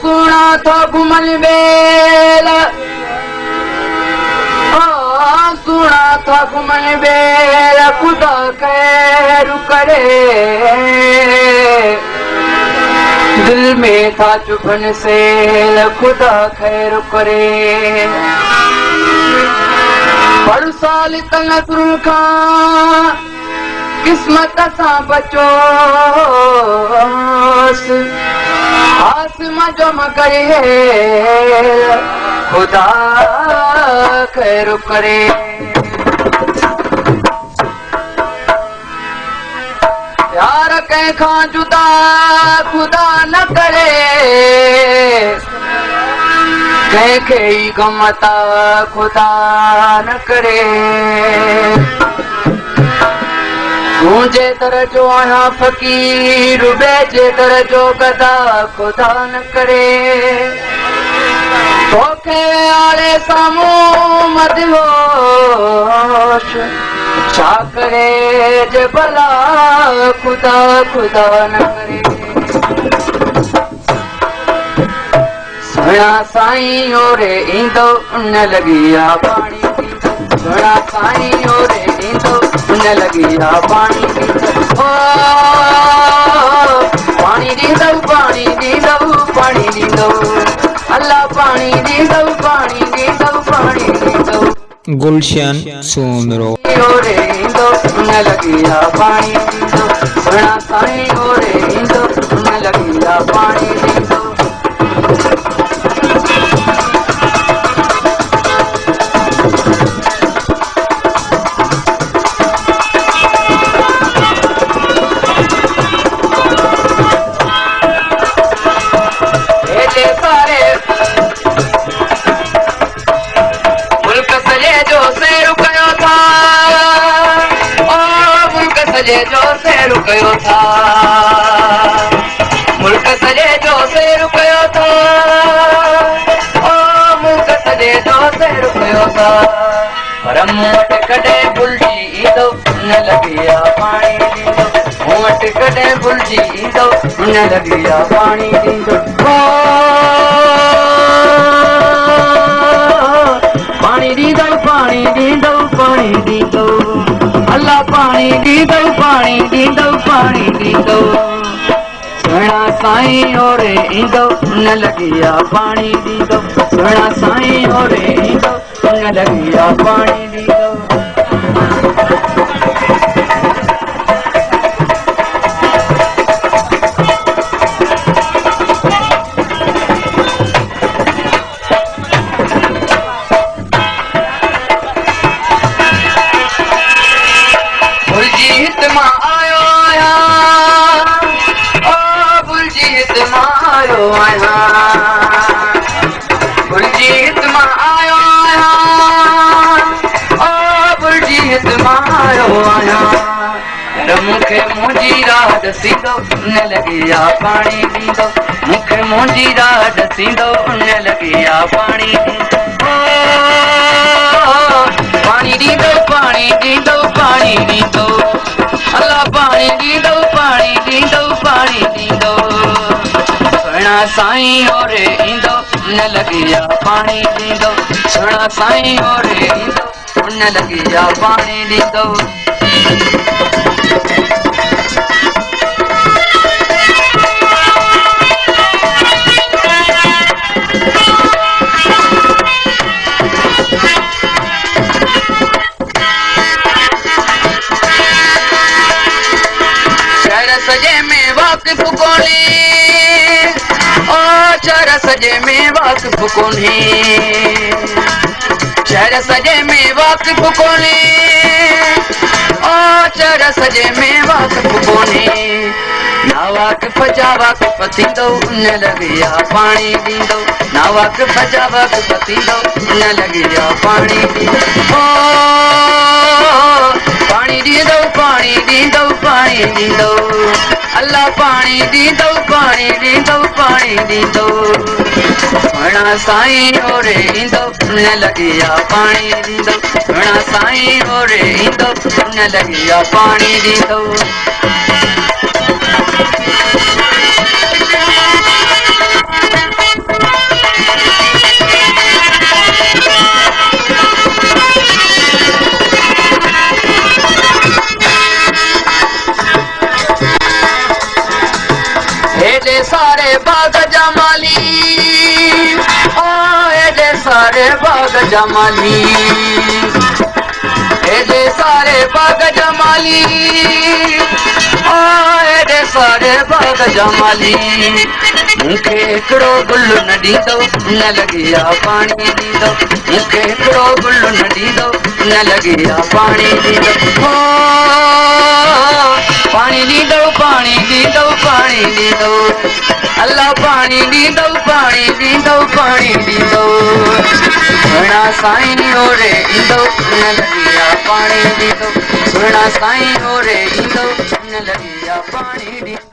कुणा था घुमल बेल कुणा था घुमल बेल खुदा खैर करे दिल में था चुभन से खुदा खैर करे पर साल तंगसरू खां किस्मत सां बचोस आसमां जो मगर खुदा खैर करे यार कंहिंखां जुदा खुदा न करे कंहिंखे ई गमता खुदा न करे तूं जे दर जो आहियां फ़क़ीर ॿिए जे दर जो गदा खुदा न करे तोखे आड़े साम्हूं मदहोश छा करे जे भला खुदा खुदा न करे सुहिणा साईं ओरे ईंदो न लॻी आ पाणी सुहिणा साईं ओरे ईंदो न लॻी आ पाणी पाणी ॾींदव पाणी ॾींदव पाणी ॾींदव अल्लाह पाणी ॾींदव पाणी ॾींदव पाणी ॾींदव गुलशन सोनरो ओरे ईंदो न लॻी आ पाणी ॾींदो सुहिणा साईं ओरे ईंदो न लॻी आ पाणी ॾींदो जो सैर कयो था मुल्क सॼे जो सैर कयो था ओ मुल्क सॼे जो सैर कयो था पर मूं वटि कॾहिं भुलिजी ईंदो न लॻी आ पाणी ॾींदो मूं वटि कॾहिं भुलिजी ईंदो न लॻी आ पाणी ॾींदो पाणी ॾींदो पाणी ॾींदो पाणी ॾींदो अल्लाह पाणी ॾींदो पाणी ॾींदो पाणी ॾींदो सुहिणा साईं ओरे ईंदो न लॻी आ पाणी ॾींदो सुहिणा साईं ओरे ईंदो न लॻी आ पाणी ॾींदो मूंखे मुंहिंजी राह ॾसींदो न लॻी आ पाणी ॾींदो मूंखे मुंहिंजी राह ॾसींदो न लॻी आ पाणी पाणी ॾींदो पाणी ॾींदो पाणी ॾींदो अल्लाह पाणी ॾींदो पाणी ॾींदो पाणी ॾींदो सुहिणा साईं ओरे ईंदो न लॻी आ पाणी ॾींदो सुहिणा साईं ओरे ईंदो न लॻी आ पाणी ॾींदो सजे में वाक़िफ़ कोन्हे ओ शहर सजे में वाक़िफ़ कोन्हे शहर सजे में वाक़िफ़ कोन्हे ओ शहर सजे में वाक़िफ़ कोन्हे ना वाक़िफ़ जा वाक़िफ़ थींदो न लॻी आ पाणी ॾींदो ना वाक़िफ़ जा वाक़िफ़ थींदो न लॻी आ पाणी ॾींदो पाणी ॾींदो पाणी ॾींदो पाणी ॾींदो अल्लाह पाणी ॾींदो पाणी ॾींदो पाणी ॾींदो सुहिणा साईं ओरे ईंदो न लॻी आ पाणी ॾींदो सुहिणा साईं ओरे ईंदो न लॻी आ पाणी ॾींदो सारे बाग जमाली एडे सारे बाग जमाली एडे सारे बाग जमाली एडे सारे बाग जमाली मूंखे हिकिड़ो गुल न ॾींदो न लॻे आ पाणी ॾींदो मूंखे हिकिड़ो गुल न ॾींदो न लॻे आ पाणी ॾींदो हो पाणी ॾींदो पाणी ॾींदो पाणी ॾींदो अल्लाह पाणी ॾींदो पाणी ॾींदो पाणी ॾींदो सुहिणा साईं ओरे ईंदो न लॻे आ पाणी ॾींदो सुहिणा साईं ओरे ईंदो न लॻे आ पाणी ॾींदो